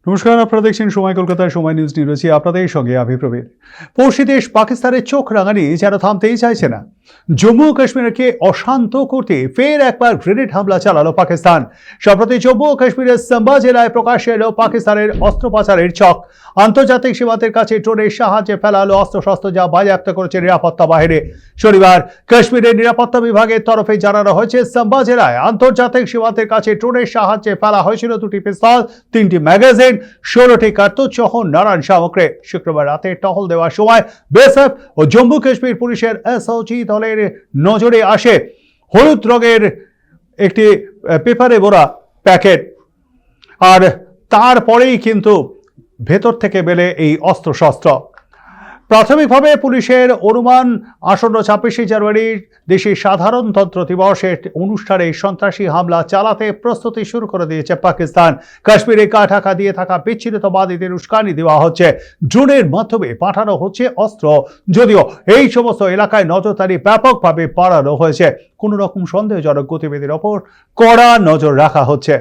নমস্কার, আপনারা দেখছেন সময় কলকাতার সময় নিউজ নিয়ে রয়েছি আপনাদের সঙ্গে আমি প্রবীর। পড়শি দেশ পাকিস্তানের চোখ রাঙানি যেন থামতেই চাইছে না। জম্মু ও কাশ্মীরকে অশান্ত করতে ফের একবার গ্রেনেড হামলা চালালো পাকিস্তান। সম্প্রতি জম্মু ও কাশ্মীরের সাম্বা জেলায় প্রকাশ্যে এলো পাকিস্তানের অস্ত্র পাচারের ছক। আন্তর্জাতিক সীমান্তের কাছে ড্রোনের সাহায্যে ফেলালো অস্ত্রশস্ত্র, যা বাজেয়াপ্ত করেছে নিরাপত্তা বাহিনী। শনিবার কাশ্মীরের নিরাপত্তা বিভাগের তরফে জানানো হয়েছে, সাম্বা জেলায় আন্তর্জাতিক সীমান্তের কাছে ড্রোনের সাহায্যে ফেলা হয়েছিল 2টি পিস্তল, 3টি ম্যাগাজিন, 16টি কার্তুজ সহ নানান সামগ্রী। শুক্রবার রাতে টহল দেওয়ার সময় বিএসএফ ও জম্মু কাশ্মীর পুলিশের এসওজি দলের নজরে আসে হলুদ রঙের একটি পেপারে ভরা প্যাকেট, আর তারপরেই কিন্তু ভেতর থেকে বেলে এই অস্ত্রশস্ত্র। প্রাথমিকভাবে পুলিশের অনুমান, আসন্ন 26শে জানুয়ারি দেশের সাধারণতন্ত্র দিবসের অনুষ্ঠানে সন্ত্রাসী হামলা চালাতে প্রস্তুতি শুরু করে দিয়েছে পাকিস্তান। কাশ্মীরে গা ঢাকা দিয়ে থাকা বিচ্ছিন্নতাবাদীদের উস্কানি দেওয়া হচ্ছে, ড্রোনের মাধ্যমে পাঠানো হচ্ছে অস্ত্র। যদিও এই সমস্ত এলাকায় নজরদারি ব্যাপকভাবে বাড়ানো হয়েছে, কোনো রকম সন্দেহজনক গতিবিধির ওপর কড়া নজর রাখা হচ্ছে।